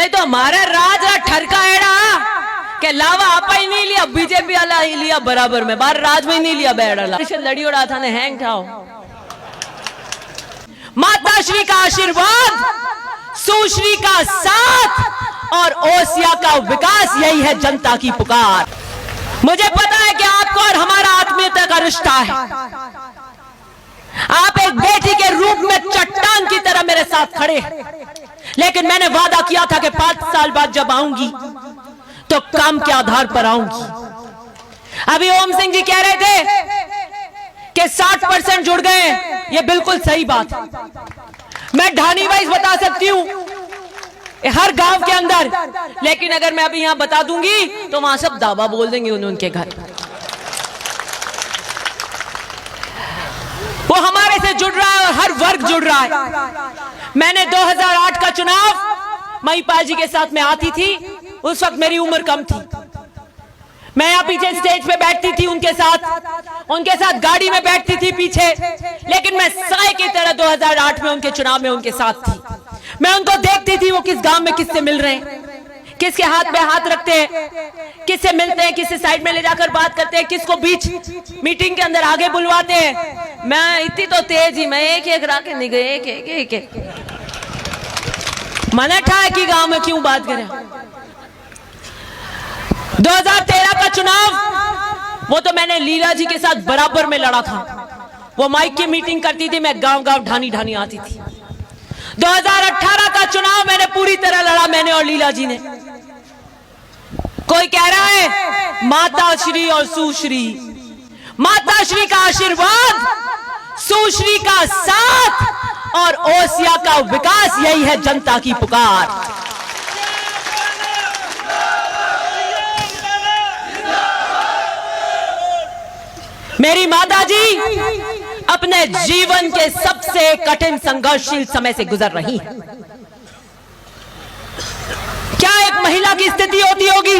नहीं तो हमारा राज ठरका एड़ा के लावा आपा ही नहीं लिया, बीजेपी वाला ही लिया बराबर में, बार राज में नहीं लिया बेड़ा लड़ी उड़ा था ने हैंग ठाओ। माता श्री का आशीर्वाद, सुश्री का साथ और ओसिया का विकास, यही है जनता की पुकार। मुझे पता है कि आपको और हमारा आत्मीयता का रिश्ता है। आप एक बेटी के रूप में चट्टान की तरह मेरे साथ खड़े हैं, लेकिन मैंने वादा किया था कि 5 साल बाद जब आऊंगी तो काम के आधार पर आऊंगी। अभी ओम सिंह जी कह रहे थे कि 60% जुड़ गए, ये बिल्कुल सही बात है। मैं ढानी वाइज बता सकती हूं हर गांव के अंदर, लेकिन अगर मैं अभी यहां बता दूंगी तो वहां सब दावा बोल देंगे उनके घर। वो हमारे से जुड़ रहा है और हर वर्ग जुड़ रहा है। मैंने 2008 का चुनाव महिपाल जी के साथ में आती थी, उस वक्त मेरी उम्र कम थी। मैं यहाँ पीछे स्टेज पे बैठती थी उनके साथ गाड़ी में बैठती थी पीछे, लेकिन मैं साए की तरह 2008 में उनके चुनाव में उनके साथ थी। मैं उनको देखती थी वो किस गांव में किससे मिल रहे हैं, किसके हाथ में हाथ रखते हैं, किससे मिलते हैं, किससे साइड में ले जाकर बात करते हैं, किसको बीच मीटिंग के अंदर आगे बुलवाते हैं। मैं इतनी तो तेज ही, मैं एक एक राके नहीं गए, एक मन ठा कि गांव में क्यों बात करें। 2013 का चुनाव वो तो मैंने लीला जी के साथ बराबर में लड़ा था। वो माइक की मीटिंग करती थी, मैं गांव गांव ढानी ढानी आती थी। 2018 का चुनाव मैंने पूरी तरह लड़ा, मैंने और लीला जी ने। कोई कह रहा है माता श्री और सुश्री, माता श्री का आशीर्वाद, सुश्री का साथ और ओसिया का विकास, यही है जनता की पुकार। मेरी माता जी अपने जीवन के सबसे कठिन संघर्षशील समय से गुजर रही है। क्या एक महिला की स्थिति होती होगी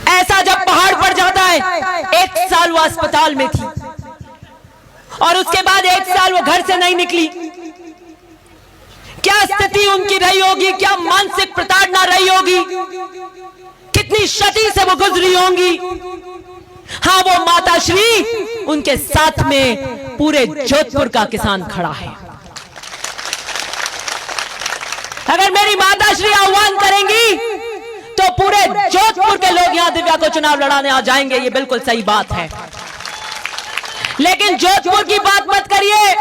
ऐसा जब पहाड़ पर जाता है? 1 साल वो अस्पताल में थी और उसके बाद 1 साल वो घर से नहीं निकली। क्या स्थिति उनकी रही होगी, क्या मानसिक प्रताड़ना रही होगी, कितनी क्षति से वो गुजरी होंगी। हाँ, वो माताश्री, उनके साथ में पूरे जोधपुर का किसान खड़ा है। अगर मेरी माताश्री आह्वान करेंगी तो पूरे जोधपुर के लोग यहां दिव्या को चुनाव लड़ाने आ जाएंगे, ये बिल्कुल सही बात है। लेकिन जोधपुर की बात मत करिए।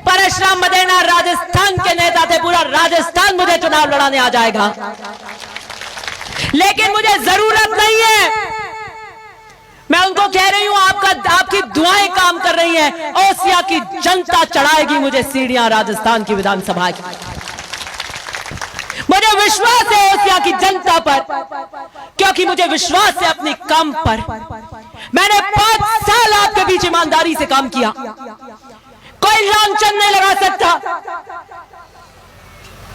परशुराम मदेना राजस्थान के नेता थे, पूरा राजस्थान मुझे चुनाव लड़ाने आ जाएगा, लेकिन मुझे जरूरत नहीं है। मैं उनको कह रही हूं आपकी दुआएं काम कर रही हैं। ओसिया की जनता चढ़ाएगी मुझे सीढ़ियां राजस्थान की विधानसभा की। मुझे विश्वास है ओसिया की जनता पर, क्योंकि मुझे विश्वास है अपनी काम पर। मैंने 5 साल आपके बीच ईमानदारी से काम किया, कोई लांछन नहीं लगा सकता।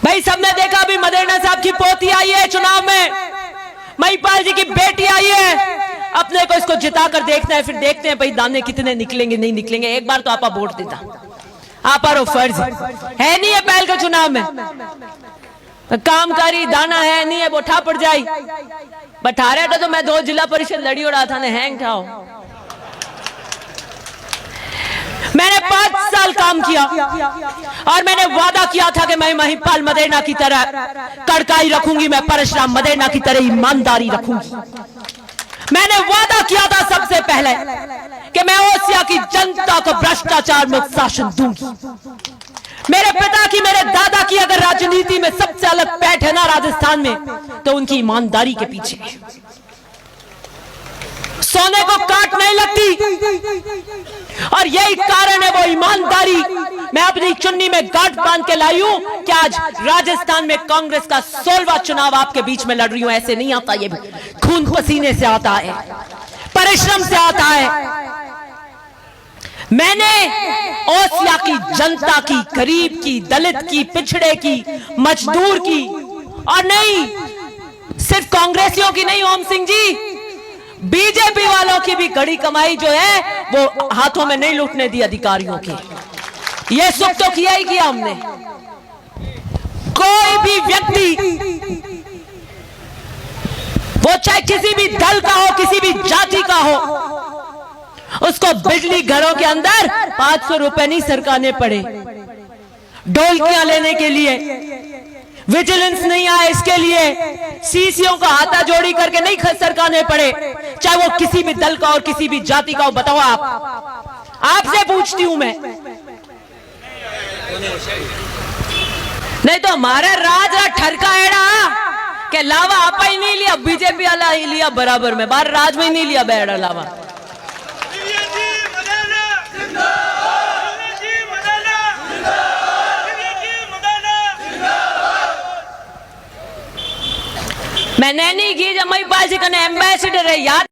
भाई सबने देखा अभी मदेना साहब की पोती आई है चुनाव में, महिपाल जी की बेटी आई है। अपने को इसको जिता कर देखना है, फिर देखते हैं भाई दाने कितने निकलेंगे नहीं निकलेंगे। एक बार तो आपा वोट देता, आपा रो फर्ज है नहीं है पहल के चुनाव में। कामकारी दाना है नहीं है, बोठा पड़ जाए बठारे तो मैं 2 जिला परिषद लड़ी उड़ा था ने हैंग ठाओ। मैंने 5 साल काम किया और मैंने वादा किया था कि मैं महिपाल मदेना की तरह कड़काई रखूंगी, मैं परशुराम मदेना की तरह ईमानदारी रखूंगी। मैंने वादा किया था सबसे पहले कि मैं ओसिया की जनता को भ्रष्टाचार मुक्त शासन दूंगी। मेरे पिता की, मेरे दादा की अगर राजनीति में सबसे अलग पैठ है ना राजस्थान में, तो उनकी ईमानदारी के पीछे है। सोने को काट नहीं लगती और यही कारण है वो ईमानदारी मैं अपनी चुन्नी में गांठ बांध के लाई हूं कि आज राजस्थान में कांग्रेस का 16वां चुनाव आपके बीच में लड़ रही हूं। ऐसे नहीं आता, ये खून पसीने से आता है, परिश्रम से आता है। मैंने ओसिया की जनता की, गरीब की, दलित की, पिछड़े की, मजदूर की, और नहीं सिर्फ कांग्रेसियों की नहीं ओम सिंह जी, बीजेपी वालों की भी गड़ी कमाई जो है वो हाथों में नहीं लूटने दी अधिकारियों की। ये सुख तो किया ही किया हमने। कोई भी व्यक्ति, वो चाहे किसी भी दल का हो, किसी भी जाति का हो, उसको बिजली घरों के अंदर 500 रुपए नहीं सरकाने पड़े। ढोलकियां लेने के लिए विजिलेंस नहीं आए, इसके लिए सीसीओ का हाथा जोड़ी करके नहीं सरकाने पड़े, चाहे वो किसी भी दल का और किसी भी जाति का हो। बताओ आपसे पूछती हूं मैं, नहीं तो हमारा राज ठरका एड़ा के लावा आपा ही नहीं लिया, बीजेपी वाला ही लिया बराबर में, बाहर राज में ही नहीं लिया बेड़ा लावा। मैंने नहीं की जब मई पास एम्बेसडर है याद